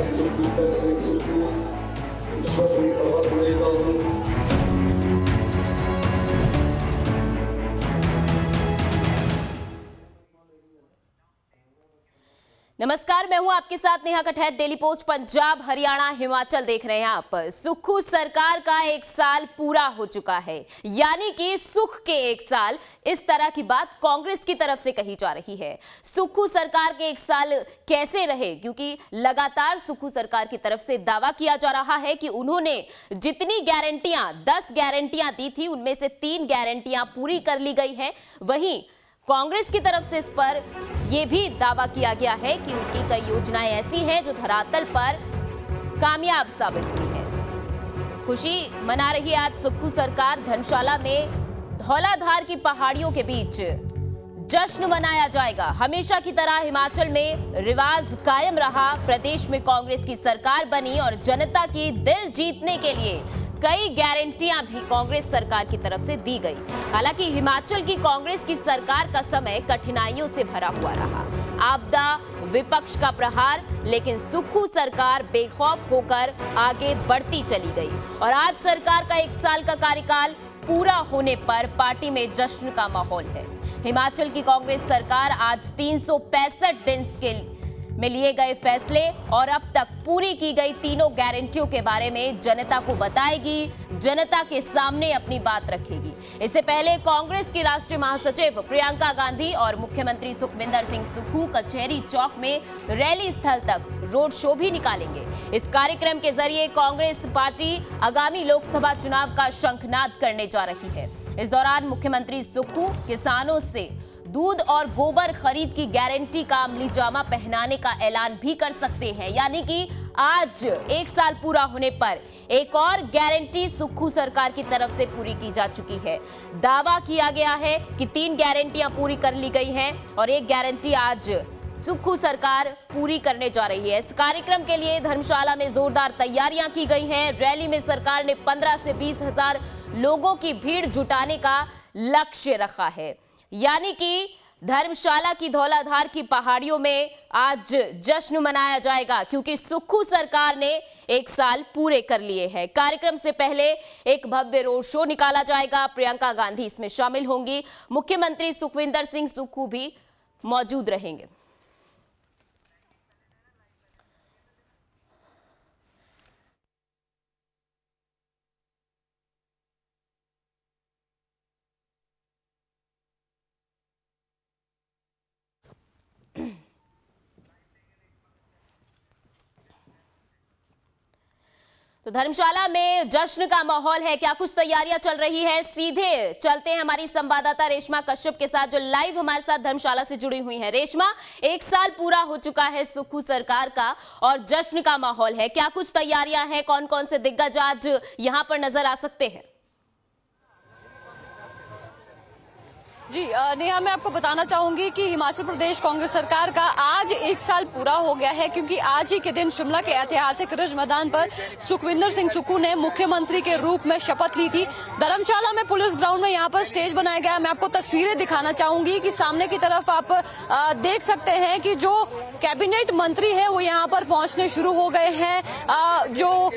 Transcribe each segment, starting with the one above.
सुखविंदर सिंह सुक्खू ईश्वर की शपथ लेता हूँ। नमस्कार, मैं हूं आपके साथ नेहा कठैत। डेली पोस्ट पंजाब, हरियाणा, हिमाचल देख रहे हैं आप। सुक्खू सरकार का 1 साल पूरा हो चुका है, यानी कि सुख के 1 साल। इस तरह की बात कांग्रेस की तरफ से कही जा रही है। सुक्खू सरकार के 1 साल कैसे रहे, क्योंकि लगातार सुक्खू सरकार की तरफ से दावा किया जा रहा है कि उन्होंने जितनी गारंटियां 10 गारंटियां दी थी, उनमें से 3 गारंटियां पूरी कर ली गई हैं। वहीं कांग्रेस की तरफ से इस पर यह भी दावा किया गया है कि उनकी कई योजनाएं ऐसी हैं जो धरातल पर कामयाब साबित हुई है। खुशी मना रही आज सुक्खू सरकार। धर्मशाला में धौलाधार की पहाड़ियों के बीच जश्न मनाया जाएगा। हमेशा की तरह हिमाचल में रिवाज कायम रहा। प्रदेश में कांग्रेस की सरकार बनी और जनता की दिल जीतने के लिए कई गारंटियां भी कांग्रेस सरकार की तरफ से दी गई। हालांकि हिमाचल की कांग्रेस की सरकार का समय कठिनाइयों से भरा हुआ रहा। आपदा, विपक्ष का प्रहार, लेकिन सुक्खू सरकार बेखौफ होकर आगे बढ़ती चली गई। और आज सरकार का 1 साल का कार्यकाल पूरा होने पर पार्टी में जश्न का माहौल है। हिमाचल की कांग्रेस सरकार आज 365 दिन में लिए गए फैसले और अब तक पूरी की गई तीनों गारंटियों के बारे में जनता को बताएगी, जनता के सामने अपनी बात रखेगी। इससे पहले कांग्रेस की राष्ट्रीय महासचिव प्रियंका गांधी और मुख्यमंत्री सुखविंदर सिंह सुक्खू कचहरी चौक में रैली स्थल तक रोड शो भी निकालेंगे। इस कार्यक्रम के जरिए कांग्रेस पार्टी आगामी लोकसभा चुनाव का शंखनाद करने जा रही है। इस दौरान मुख्यमंत्री सुक्खू किसानों से दूध और गोबर खरीद की गारंटी का अमली जामा पहनाने का ऐलान भी कर सकते हैं। यानी कि आज 1 साल पूरा होने पर एक और गारंटी सुक्खू सरकार की तरफ से पूरी की जा चुकी है। दावा किया गया है कि 3 गारंटियां पूरी कर ली गई हैं और एक गारंटी आज सुक्खू सरकार पूरी करने जा रही है। इस कार्यक्रम के लिए धर्मशाला में जोरदार तैयारियां की गई हैं। रैली में सरकार ने 15 से 20 हजार लोगों की भीड़ जुटाने का लक्ष्य रखा है। यानी कि धर्मशाला की धौलाधार की पहाड़ियों में आज जश्न मनाया जाएगा, क्योंकि सुक्खू सरकार ने 1 साल पूरे कर लिए हैं। कार्यक्रम से पहले एक भव्य रोड शो निकाला जाएगा। प्रियंका गांधी इसमें शामिल होंगी। मुख्यमंत्री सुखविंदर सिंह सुक्खू भी मौजूद रहेंगे। तो धर्मशाला में जश्न का माहौल है। क्या कुछ तैयारियां चल रही है, सीधे चलते हैं हमारी संवाददाता रेशमा कश्यप के साथ, जो लाइव हमारे साथ धर्मशाला से जुड़ी हुई है। रेशमा, 1 साल पूरा हो चुका है सुक्खू सरकार का और जश्न का माहौल है। क्या कुछ तैयारियां हैं, कौन कौन से दिग्गज आज यहां पर नजर आ सकते हैं? जी नेहा, मैं आपको बताना चाहूंगी कि हिमाचल प्रदेश कांग्रेस सरकार का आज 1 साल पूरा हो गया है, क्योंकि आज ही के दिन शिमला के ऐतिहासिक रिज मैदान पर सुखविंदर सिंह सुक्खू ने मुख्यमंत्री के रूप में शपथ ली थी। धर्मशाला में पुलिस ग्राउंड में यहाँ पर स्टेज बनाया गया। मैं आपको तस्वीरें दिखाना चाहूंगी कि सामने की तरफ आप देख सकते हैं कि जो कैबिनेट मंत्री है वो यहाँ पर पहुंचने शुरू हो गए हैं। जो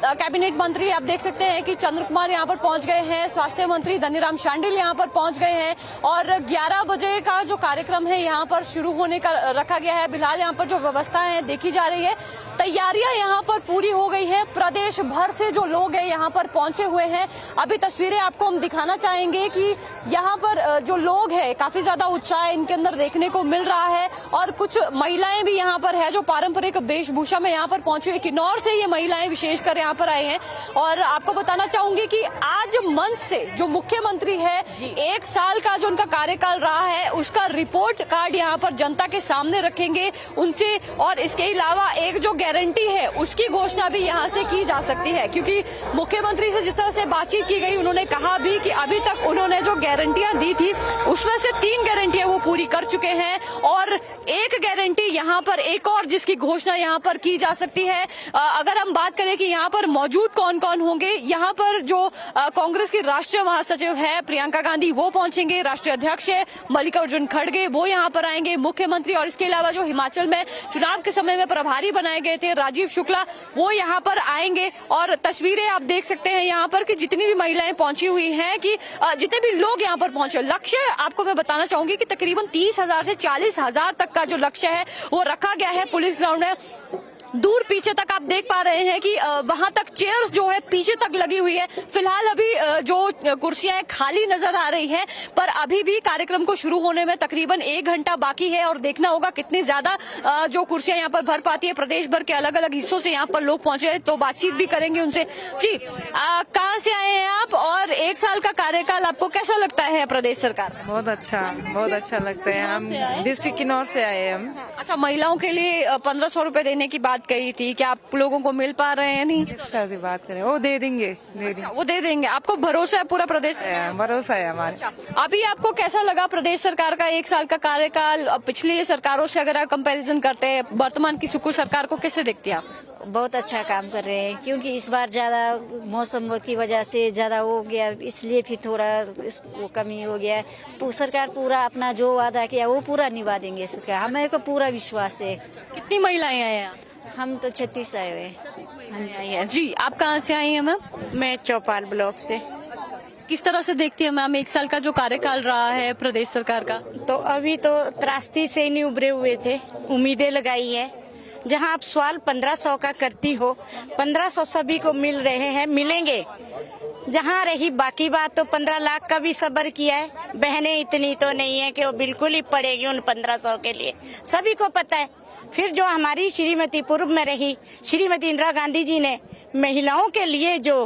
कैबिनेट मंत्री आप देख सकते हैं कि चंद्र कुमार यहाँ पर पहुंच गए हैं, स्वास्थ्य मंत्री धनीराम शांडिल यहाँ पर पहुंच गए हैं और 11 बजे का जो कार्यक्रम है यहाँ पर शुरू होने का रखा गया है। फिलहाल यहाँ पर जो व्यवस्था है देखी जा रही है, तैयारियां यहाँ पर पूरी हो गई है। प्रदेश भर से जो लोग हैं यहाँ पर पहुंचे हुए हैं। अभी तस्वीरें आपको हम दिखाना चाहेंगे कि यहाँ पर जो लोग हैं काफी ज्यादा उत्साह इनके अंदर देखने को मिल रहा है और कुछ महिलाएं भी यहाँ पर है जो पारंपरिक वेशभूषा में यहाँ पर पहुंची हुई। किन्नौर से ये महिलाएं विशेषकर यहाँ पर आए हैं और आपको बताना चाहूंगी कि आज मंच से जो मुख्यमंत्री है 1 साल का जो उनका कार्यकाल रहा है उसका रिपोर्ट कार्ड यहाँ पर जनता के सामने रखेंगे उनसे, और इसके अलावा एक जो गारंटी है उसकी घोषणा भी यहाँ से की जा सकती है, क्योंकि मुख्यमंत्री से जिस तरह से बातचीत की गई उन्होंने कहा भी कि अभी तक उन्होंने जो गारंटियां दी थी उसमें से 3 गारंटियां वो पूरी कर चुके हैं और एक गारंटी यहाँ पर एक और जिसकी घोषणा यहाँ पर की जा सकती है। अगर हम बात करें कि यहाँ पर मौजूद कौन कौन होंगे, यहाँ पर जो कांग्रेस की राष्ट्रीय महासचिव है प्रियंका गांधी वो पहुंचेंगे, राष्ट्रीय अध्यक्ष है मल्लिकार्जुन खड़गे वो यहाँ पर आएंगे, मुख्यमंत्री और इसके अलावा जो हिमाचल में चुनाव के समय में प्रभारी बनाए गए थे हैं राजीव शुक्ला, वो यहाँ पर आएंगे और तस्वीरें आप देख सकते हैं यहाँ पर कि जितनी भी महिलाएं पहुंची हुई हैं, कि जितने भी लोग यहाँ पर पहुंचे। लक्ष्य आपको मैं बताना चाहूंगी कि तकरीबन 30,000 से 40,000 तक का जो लक्ष्य है वो रखा गया है पुलिस ग्राउंड में। दूर पीछे तक आप देख पा रहे हैं कि वहां तक चेयर्स जो है पीछे तक लगी हुई है। फिलहाल अभी जो कुर्सियां खाली नजर आ रही हैं, पर अभी भी कार्यक्रम को शुरू होने में तकरीबन 1 घंटा बाकी है और देखना होगा कितनी ज्यादा जो कुर्सियां यहाँ पर भर पाती है। प्रदेश भर के अलग अलग हिस्सों से यहाँ पर लोग पहुंचे हैं, तो बातचीत भी करेंगे उनसे। जी, कहाँ से आए हैं आप और 1 साल का कार्यकाल आपको कैसा लगता है प्रदेश सरकार? बहुत अच्छा लगता है। हम डिस्ट्रिक्ट किन्नौर से आए हैं हम। अच्छा, महिलाओं के लिए 1500 रुपए देने की बात कही थी, क्या आप लोगों को मिल पा रहे हैं? नहीं, अच्छा से बात करें, वो दे देंगे। वो दे देंगे। आपको भरोसा है पूरा प्रदेश? भरोसा है हमारे। अच्छा, अभी आपको कैसा लगा प्रदेश सरकार का 1 साल का कार्यकाल? पिछली सरकारों से अगर आप कंपैरिजन करते हैं, वर्तमान की सुक्खू सरकार को कैसे देखते हैं आप? बहुत अच्छा काम कर रहे हैं, क्योंकि इस बार ज्यादा मौसम की वजह से ज्यादा हो गया, इसलिए फिर थोड़ा वो कमी हो गया। सरकार पूरा अपना जो वादा किया वो पूरा निभा देंगे सरकार, हमें को पूरा विश्वास है। कितनी महिलाएं आए हैं? हम तो 36 आए हुए हैं। जी, आप कहाँ से आई हैं मैम? मैं चौपाल ब्लॉक से। किस तरह से देखती है मैम 1 साल का जो कार्यकाल रहा है प्रदेश सरकार का? तो अभी तो त्रासदी से ही नहीं उभरे हुए थे, उम्मीदें लगाई है। जहां आप सवाल 1500 का करती हो, 1500 सभी को मिल रहे हैं, मिलेंगे। जहां रही बाकी बात, तो 15 लाख का भी सब्र किया है। बहनें इतनी तो नहीं है कि वो बिल्कुल ही पड़ेगी उन 1500 के लिए, सभी को पता है। फिर जो हमारी श्रीमती पूर्व में रही श्रीमती इंदिरा गांधी जी ने महिलाओं के लिए जो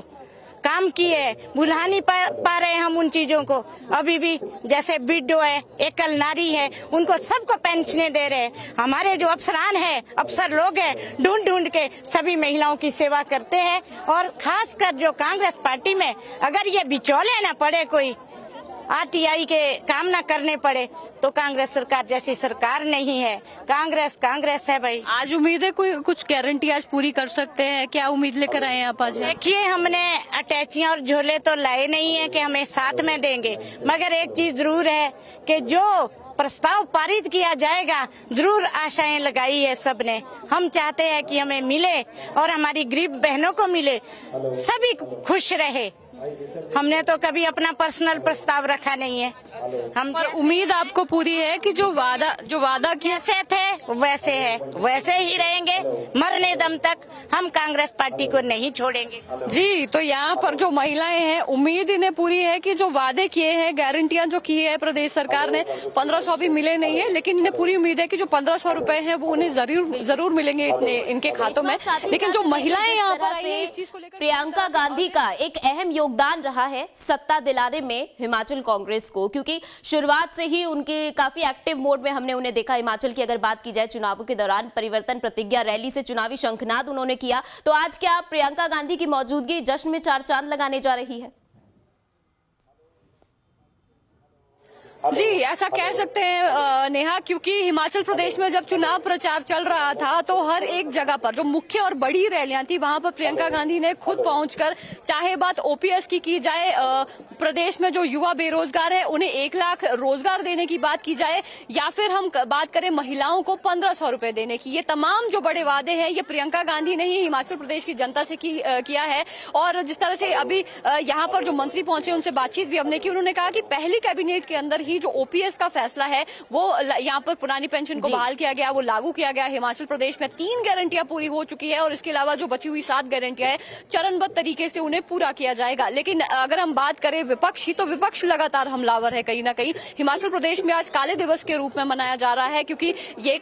काम किए, भुला नहीं पा रहे हम उन चीजों को। अभी भी जैसे विडो है, एकल नारी है, उनको सबको पेंशनें दे रहे हैं। हमारे जो अफसरान है, अफसर लोग हैं, ढूंढ ढूंढ के सभी महिलाओं की सेवा करते हैं। और खासकर जो कांग्रेस पार्टी में अगर ये बिचौले न पड़े, कोई आरटीआई के काम न करने पड़े, तो कांग्रेस सरकार जैसी सरकार नहीं है। कांग्रेस है भाई। आज उम्मीद है कोई कुछ गारंटी आज पूरी कर सकते हैं? क्या उम्मीद लेकर आए हैं आप आज? देखिए, हमने अटैचियां और झोले तो लाए नहीं है कि हमें साथ में देंगे, मगर एक चीज जरूर है कि जो प्रस्ताव पारित किया जाएगा, जरूर आशाएं लगाई है सबने। हम चाहते हैं कि हमें मिले और हमारी गरीब बहनों को मिले, सभी खुश रहे। हमने तो कभी अपना पर्सनल प्रस्ताव रखा नहीं है। हम पर उम्मीद आपको पूरी है कि जो वादा किया जैसे थे वैसे है, वैसे ही रहेंगे मरने दम तक। हम कांग्रेस पार्टी को नहीं छोड़ेंगे। जी, तो यहाँ पर जो महिलाएं हैं, उम्मीद इन्हें पूरी है कि जो वादे किए हैं, गारंटियां जो की है प्रदेश सरकार ने, 1500 भी मिले नहीं है, लेकिन इन्हें पूरी उम्मीद है कि जो 1500 रुपए हैं वो उन्हें जरूर मिलेंगे इनके खातों में। लेकिन जो महिलाएं यहाँ पर आई हैं, इस चीज को लेकर प्रियंका गांधी का एक अहम योगदान रहा है सत्ता दिलाने में हिमाचल कांग्रेस को, क्योंकि शुरुआत से ही उनके काफी एक्टिव मोड में हमने उन्हें देखा। हिमाचल की अगर बात की जाए, चुनावों के दौरान परिवर्तन प्रतिज्ञा रैली से चुनावी शंखनाद उन्होंने किया। तो आज क्या प्रियंका गांधी की मौजूदगी जश्न में 4 चांद लगाने जा रही है? जी, ऐसा कह सकते हैं नेहा, क्योंकि हिमाचल प्रदेश में जब चुनाव प्रचार चल रहा था तो हर एक जगह पर जो मुख्य और बड़ी रैलियां थी, वहां पर प्रियंका गांधी ने खुद पहुंचकर, चाहे बात ओपीएस की जाए, प्रदेश में जो युवा बेरोजगार है उन्हें 1 लाख रोजगार देने की बात की जाए, या फिर हम बात करें महिलाओं को 1500 रुपए देने की, ये तमाम जो बड़े वादे हैं ये प्रियंका गांधी ने ही हिमाचल प्रदेश की जनता से किया है। और जिस तरह से अभी यहाँ पर जो मंत्री पहुंचे, उनसे बातचीत भी हमने की। उन्होंने कहा कि पहली कैबिनेट के अंदर जो ओपीएस का फैसला है वो यहाँ पर पुरानी पेंशन को बहाल किया गया, वो लागू किया गया। हिमाचल प्रदेश में 3 गारंटियां पूरी हो चुकी है और इसके अलावा जो बची हुई 7 गारंटियां है, चरणबद्ध तरीके से उन्हें पूरा किया जाएगा। लेकिन अगर हम बात करें विपक्ष की, तो विपक्ष लगातार हमलावर है कहीं ना कहीं। हिमाचल प्रदेश में आज काले दिवस के रूप में मनाया जा रहा है, क्योंकि ये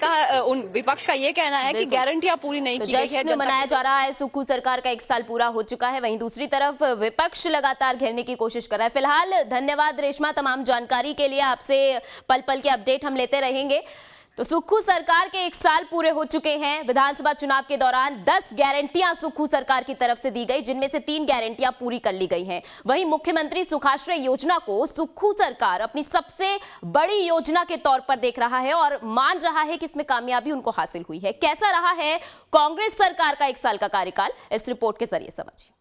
विपक्ष का ये कहना है कि गारंटियां पूरी नहीं की गई है। मनाया जा रहा है, सुक्खू सरकार का 1 साल पूरा हो चुका है, वहीं दूसरी तरफ विपक्ष लगातार घेरने की कोशिश कर रहा है। फिलहाल धन्यवाद रेशमा तमाम जानकारी के लिए। आपसे पल पल के अपडेट हम लेते रहेंगे। तो सुक्खू सरकार के 1 साल पूरे हो चुके हैं। विधानसभा चुनाव के दौरान 10 गारंटियां सुक्खू सरकार की तरफ से दी गई, जिनमें से 3 गारंटियां पूरी कर ली गई हैं। वहीं मुख्यमंत्री सुखाश्रय योजना को सुक्खू सरकार अपनी सबसे बड़ी योजना के तौर पर देख रहा है और मान रहा है कि इसमें कामयाबी उनको हासिल हुई है। कैसा रहा है कांग्रेस सरकार का 1 साल का कार्यकाल, इस रिपोर्ट के जरिए समझिए।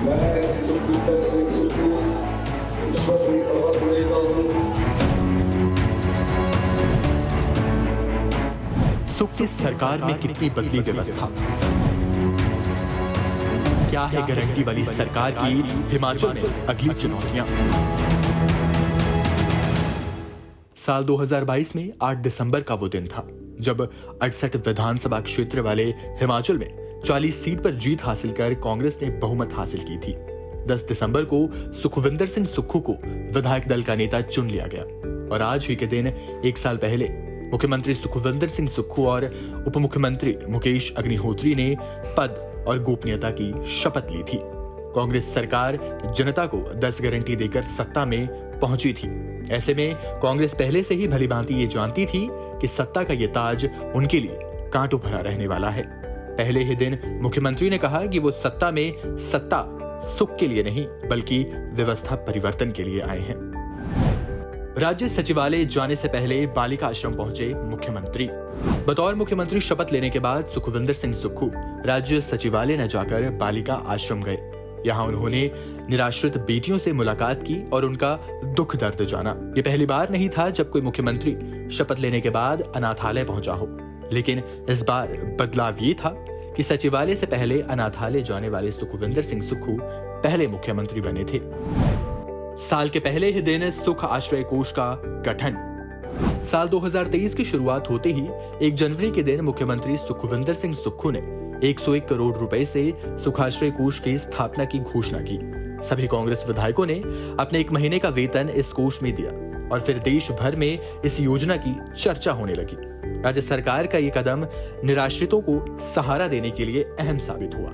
मैं सुखू ईश्वर सभा को लेता हूँ। सुख की सरकार में कितनी बदली व्यवस्था। क्या है गारंटी वाली सरकार की हिमाचल में अगली चुनौतियां। साल 2022 में 8 दिसंबर का वो दिन था जब 68 विधानसभा क्षेत्र वाले हिमाचल में 40 सीट पर जीत हासिल कर कांग्रेस ने बहुमत हासिल की थी। 10 दिसंबर को सुखविंदर सिंह सुक्खू को विधायक दल का नेता चुन लिया गया और आज ही के दिन 1 साल पहले मुख्यमंत्री सुखविंदर सिंह सुक्खू और उप मुख्यमंत्री मुकेश अग्निहोत्री ने पद और गोपनीयता की शपथ ली थी। कांग्रेस सरकार जनता को 10 गारंटी देकर सत्ता में पहुंची थी। ऐसे में कांग्रेस पहले से ही भलीभांति ये जानती थी कि सत्ता का ये ताज उनके लिए कांटों भरा रहने वाला है। पहले ही दिन मुख्यमंत्री ने कहा कि वो सत्ता सुख के लिए नहीं बल्कि व्यवस्था परिवर्तन के लिए आए हैं। राज्य सचिवालय जाने से पहले बालिका आश्रम पहुंचे मुख्यमंत्री। बतौर मुख्यमंत्री शपथ लेने के बाद सुखविंदर सिंह सुक्खू राज्य सचिवालय न जाकर बालिका आश्रम गए। यहाँ उन्होंने निराश्रित बेटियों से मुलाकात की और उनका दुख दर्द जाना। ये पहली बार नहीं था जब कोई मुख्यमंत्री शपथ लेने के बाद अनाथालय पहुंचा हो, लेकिन इस बार बदलाव ये था कि सचिवालय से पहले अनाथालय जाने वाले सुखविंदर सिंह सुक्खू पहले मुख्यमंत्री बने थे। साल के पहले ही दिन सुख आश्रय कोष का गठन। साल 2023 की शुरुआत होते ही 1 जनवरी के दिन मुख्यमंत्री सुखविंदर सिंह सुक्खू ने 101 करोड़ रुपए से सुखाश्रय कोष की स्थापना की घोषणा की। सभी कांग्रेस विधायकों ने अपने 1 महीने का वेतन इस कोष में दिया और फिर देश भर में इस योजना की चर्चा होने लगी। राज्य सरकार का ये कदम निराश्रितों को सहारा देने के लिए अहम साबित हुआ।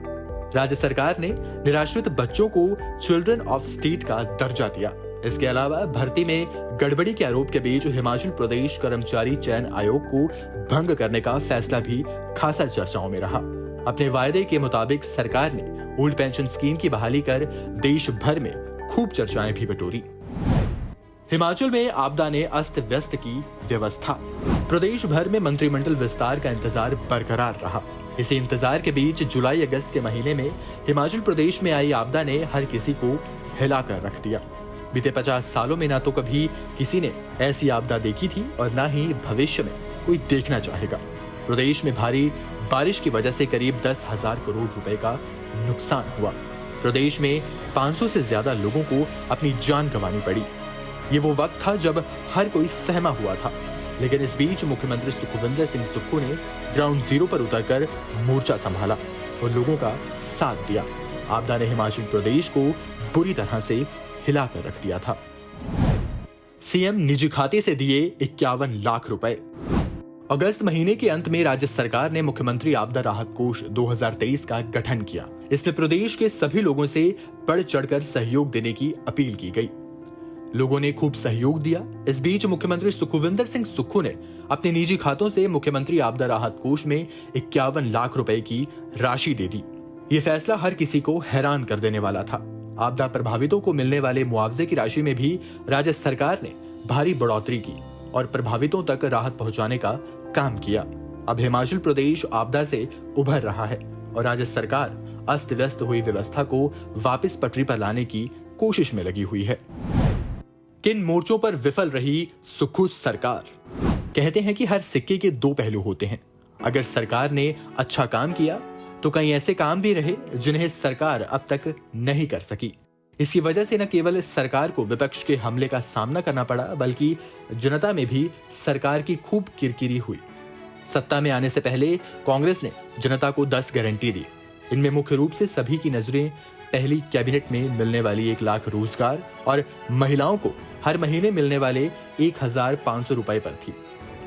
राज्य सरकार ने निराश्रित बच्चों को चिल्ड्रन ऑफ स्टेट का दर्जा दिया। इसके अलावा भर्ती में गड़बड़ी के आरोप के बीच हिमाचल प्रदेश कर्मचारी चयन आयोग को भंग करने का फैसला भी खासा चर्चाओं में रहा। अपने वायदे के मुताबिक सरकार ने ओल्ड पेंशन स्कीम की बहाली कर देश भर में खूब चर्चाएं भी बटोरी। हिमाचल में आपदा ने अस्त व्यस्त की व्यवस्था। प्रदेश भर में मंत्रिमंडल विस्तार का इंतजार बरकरार रहा। इसी इंतजार के बीच जुलाई अगस्त के महीने में हिमाचल प्रदेश में आई आपदा ने हर किसी को हिलाकर रख दिया। बीते 50 सालों में ना तो कभी किसी ने ऐसी आपदा देखी थी और ना ही भविष्य में कोई देखना चाहेगा। प्रदेश में भारी बारिश की वजह से करीब 10,000 करोड़ रुपए का नुकसान हुआ। प्रदेश में 500 से ज्यादा लोगों को अपनी जान गंवानी पड़ी। ये वो वक्त था जब हर कोई सहमा हुआ था, लेकिन इस बीच मुख्यमंत्री सुखविंदर सिंह सुक्खू ने ग्राउंड जीरो पर उतरकर मोर्चा संभाला और लोगों का साथ दिया। आपदा ने हिमाचल प्रदेश को बुरी तरह से हिलाकर रख दिया था। सीएम निजी खाते से दिए 51 लाख रुपए। अगस्त महीने के अंत में राज्य सरकार ने मुख्यमंत्री आपदा राहत कोष 2023 का गठन किया। इसमें प्रदेश के सभी लोगों से बढ़ चढ़कर सहयोग देने की अपील की गई। लोगों ने खूब सहयोग दिया। इस बीच मुख्यमंत्री सुखविंदर सिंह सुक्खू ने अपने निजी खातों से मुख्यमंत्री आपदा राहत कोष में 51 लाख रुपए की राशि दे दी। ये फैसला हर किसी को हैरान कर देने वाला था। आपदा प्रभावितों को मिलने वाले मुआवजे की राशि में भी राज्य सरकार ने भारी बढ़ोतरी की और प्रभावितों तक राहत पहुंचाने का काम किया। अब हिमाचल प्रदेश आपदा से उभर रहा है और राज्य सरकार अस्त व्यस्त हुई व्यवस्था को वापस पटरी पर लाने की कोशिश में लगी हुई है। किन मोर्चों पर विफल रही सुक्खू सरकार? कहते हैं कि हर सिक्के के 2 पहलू होते हैं। अगर सरकार ने अच्छा काम किया तो कई ऐसे काम भी रहे जिन्हें सरकार अब तक नहीं कर सकी। इसकी वजह से न केवल सरकार को विपक्ष के हमले का सामना करना पड़ा, बल्कि जनता में भी सरकार की खूब किरकिरी हुई। सत्ता में आने से पहले कांग्रेस ने जनता को 10 गारंटी दी। इनमें मुख्य रूप से सभी की नजरें पहली कैबिनेट में मिलने वाली 1 लाख रोजगार और महिलाओं को हर महीने मिलने वाले 1,500 रुपए पर थी।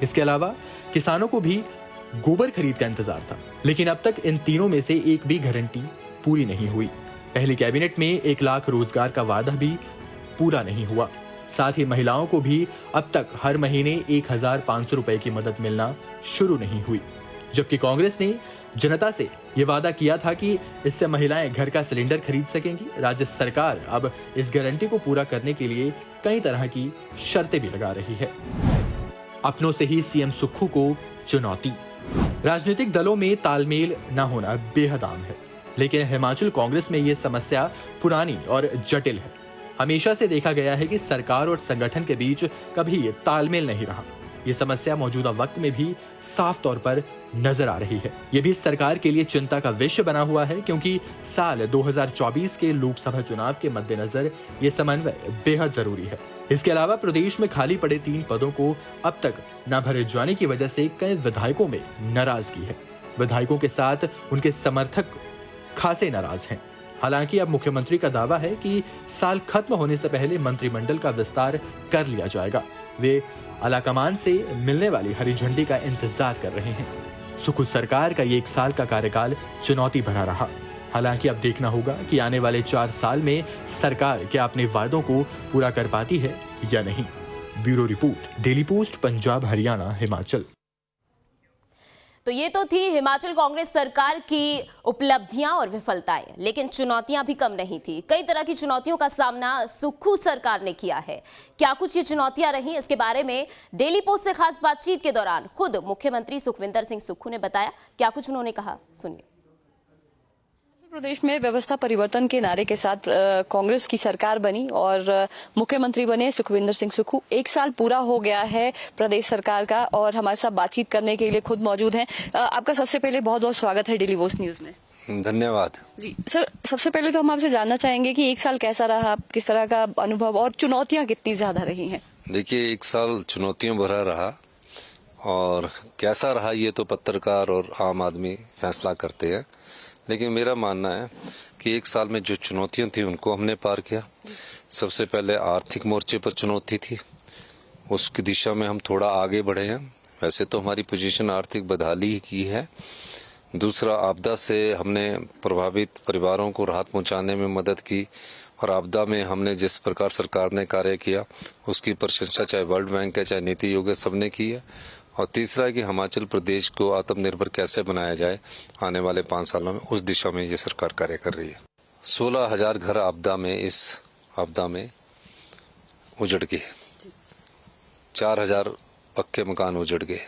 इसके अलावा किसानों को भी गोबर खरीद का इंतजार था, लेकिन अब तक इन तीनों में से एक भी गारंटी पूरी नहीं हुई। पहली कैबिनेट में 1 लाख रोजगार का वादा भी पूरा नहीं हुआ। साथ ही महिलाओं को भी अब तक हर महीने 1,500 रुपए की मदद मिलना शुरू नहीं हुई, जबकि कांग्रेस ने जनता से यह वादा किया था कि इससे महिलाएं घर का सिलेंडर खरीद सकेंगी। राज्य सरकार अब इस गारंटी को पूरा करने के लिए कई तरह की शर्तें भी लगा रही है। अपनों से ही सीएम सुक्खू को चुनौती। राजनीतिक दलों में तालमेल न होना बेहद आम है, लेकिन हिमाचल कांग्रेस में यह समस्या पुरानी और जटिल है। हमेशा से देखा गया है कि सरकार और संगठन के बीच कभी तालमेल नहीं रहा। ये समस्या मौजूदा वक्त में भी साफ तौर पर नजर आ रही है। ये भी सरकार के लिए चिंता का विषय बना हुआ है, क्योंकि साल 2024 के लोकसभा चुनाव के मद्देनजर ये समन्वय बेहद जरूरी है। इसके अलावा प्रदेश में खाली पड़े 3 पदों को अब तक न भरे जाने की वजह से कई विधायकों में नाराजगी है। विधायकों के साथ उनके समर्थक खासे नाराज हैं। हालांकि अब मुख्यमंत्री का दावा है कि साल खत्म होने से पहले मंत्रिमंडल का विस्तार कर लिया जाएगा। वे आलाकमान से मिलने वाली हरी झंडी का इंतजार कर रहे हैं। सुखू सरकार का ये 1 साल का कार्यकाल चुनौती भरा रहा। हालांकि अब देखना होगा कि आने वाले 4 साल में सरकार क्या अपने वादों को पूरा कर पाती है या नहीं। Bureau report, daily post, Punjab, Haryana, Himachal. तो ये तो थी हिमाचल कांग्रेस सरकार की उपलब्धियां और विफलताएं, लेकिन चुनौतियां भी कम नहीं थी। कई तरह की चुनौतियों का सामना सुक्खू सरकार ने किया है। क्या कुछ ये चुनौतियां रही, इसके बारे में डेली पोस्ट से खास बातचीत के दौरान खुद मुख्यमंत्री सुखविंदर सिंह सुक्खू ने बताया। क्या कुछ उन्होंने कहा, सुनिए। प्रदेश में व्यवस्था परिवर्तन के नारे के साथ कांग्रेस की सरकार बनी और मुख्यमंत्री बने सुखविंदर सिंह सुक्खू। 1 साल पूरा हो गया है प्रदेश सरकार का और हमारे साथ बातचीत करने के लिए खुद मौजूद हैं। आपका सबसे पहले बहुत बहुत स्वागत है डेली पोस्ट न्यूज में। धन्यवाद जी सर, सबसे पहले तो हम आपसे जानना चाहेंगे कि 1 साल कैसा रहा, किस तरह का अनुभव और चुनौतियां कितनी ज्यादा रही हैं? देखिए, 1 साल चुनौतियों भरा रहा और कैसा रहा ये तो पत्रकार और आम आदमी फैसला करते हैं, लेकिन मेरा मानना है कि 1 साल में जो चुनौतियां थी उनको हमने पार किया। सबसे पहले आर्थिक मोर्चे पर चुनौती थी, उसकी दिशा में हम थोड़ा आगे बढ़े हैं। वैसे तो हमारी पोजीशन आर्थिक बदहाली की है। दूसरा, आपदा से हमने प्रभावित परिवारों को राहत पहुंचाने में मदद की और आपदा में हमने जिस प्रकार सरकार ने कार्य किया उसकी प्रशंसा चाहे वर्ल्ड बैंक है चाहे नीति आयोग है, सबने की है। और तीसरा है कि हिमाचल प्रदेश को आत्मनिर्भर कैसे बनाया जाए आने वाले 5 सालों में, उस दिशा में ये सरकार कार्य कर रही है। 16,000 घर इस आपदा में उजड़ गए, 4,000 पक्के मकान उजड़ गए।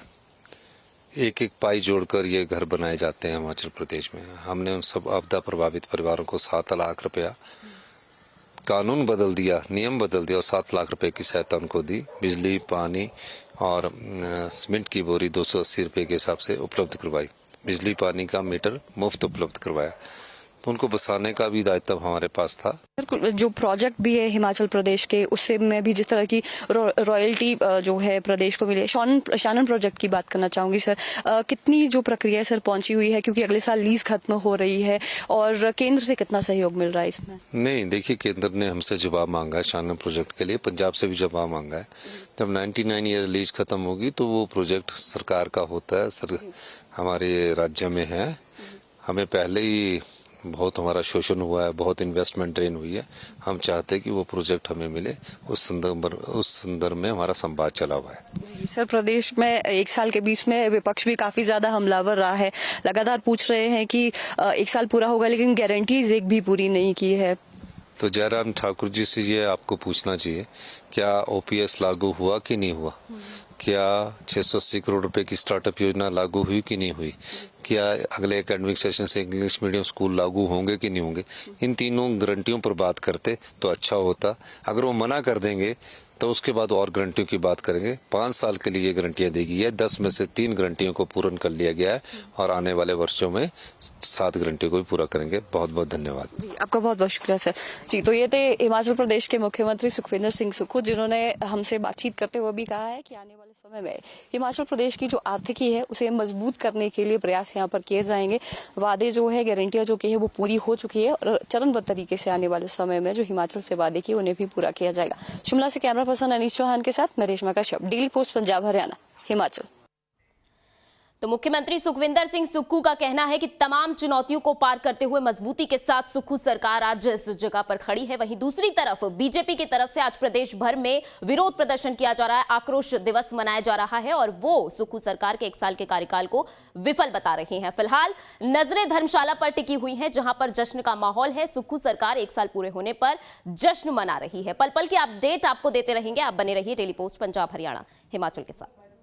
एक एक पाई जोड़कर ये घर बनाए जाते हैं हिमाचल प्रदेश में। हमने उन सब आपदा प्रभावित परिवारों को 7 लाख रुपया, कानून बदल दिया, नियम बदल दिया और 7 लाख रुपए की सहायता उनको दी। बिजली, पानी और सीमेंट की बोरी 280 रुपए के हिसाब से उपलब्ध करवाई। बिजली पानी का मीटर मुफ्त उपलब्ध करवाया। तो उनको बसाने का भी दायित्व हमारे पास था। जो प्रोजेक्ट भी है हिमाचल प्रदेश के, उससे में भी जिस तरह की रॉयल्टी जो है प्रदेश को मिले, शानन प्रोजेक्ट की बात करना चाहूंगी सर। कितनी जो प्रक्रिया सर पहुंची हुई है, क्योंकि अगले साल लीज खत्म हो रही है, और केंद्र से कितना सहयोग मिल रहा है इसमें? नहीं, देखिए, केंद्र ने हमसे जवाब मांगा है शानन प्रोजेक्ट के लिए, पंजाब से भी जवाब मांगा है। जब 99 ईयर लीज खत्म होगी तो वो प्रोजेक्ट सरकार का होता है, हमारे राज्य में है। हमें पहले ही बहुत हमारा शोषण हुआ है, बहुत इन्वेस्टमेंट ड्रेन हुई है। हम चाहते हैं कि वो प्रोजेक्ट हमें मिले। उस संदर्भ में हमारा संवाद चला हुआ है। सर, प्रदेश में 1 साल के बीच में विपक्ष भी काफी ज्यादा हमलावर रहा है। लगातार पूछ रहे हैं कि 1 साल पूरा होगा, लेकिन गारंटीज एक भी पूरी नहीं की है। तो जयराम ठाकुर जी से ये आपको पूछना चाहिए, क्या ओपीएस लागू हुआ कि नहीं हुआ? क्या 680 करोड़ रुपए की स्टार्टअप योजना लागू हुई कि नहीं हुई? क्या अगले एकेडमिक सेशन से इंग्लिश मीडियम स्कूल लागू होंगे कि नहीं होंगे? इन तीनों गारंटियों पर बात करते तो अच्छा होता। अगर वो मना कर देंगे तो उसके बाद और गारंटियों की बात करेंगे। 5 साल के लिए गारंटियां दी गई है, 10 में से 3 गारंटियों को पूर्ण कर लिया गया है और आने वाले वर्षों में 7 गारंटियों को भी पूरा करेंगे। बहुत बहुत धन्यवाद जी, आपका बहुत बहुत शुक्रिया सर। जी, तो ये थे हिमाचल प्रदेश के मुख्यमंत्री सुखविंदर सिंह सुक्खू, जिन्होंने हमसे बातचीत करते हुए भी कहा है कि आने वाले समय में हिमाचल प्रदेश की जो आर्थिकी है उसे मजबूत करने के लिए प्रयास यहाँ पर किए जाएंगे। वादे जो है, गारंटियां जो की है वो पूरी हो चुकी है और चरणबद्ध तरीके से आने वाले समय में जो हिमाचल से वादे किए उन्हें भी पूरा किया जाएगा। शिमला से कैमरा पर्सन अनीश चौहान के साथ मैं रेशमा कश्यप, डेली पोस्ट पंजाब हरियाणा, हिमाचल। तो मुख्यमंत्री सुखविंदर सिंह सुक्खू का कहना है कि तमाम चुनौतियों को पार करते हुए मजबूती के साथ सुक्खू सरकार आज इस जगह पर खड़ी है। वहीं दूसरी तरफ बीजेपी की तरफ से आज प्रदेश भर में विरोध प्रदर्शन किया जा रहा है, आक्रोश दिवस मनाया जा रहा है और वो सुक्खू सरकार के 1 साल के कार्यकाल को विफल बता रहे हैं। फिलहाल नजरें धर्मशाला पर टिकी हुई हैं, जहां पर जश्न का माहौल है। सुक्खू सरकार 1 साल पूरे होने पर जश्न मना रही है। पल पल की अपडेट आपको देते रहेंगे। आप बने रहिए डेली पोस्ट पंजाब हरियाणा हिमाचल के साथ।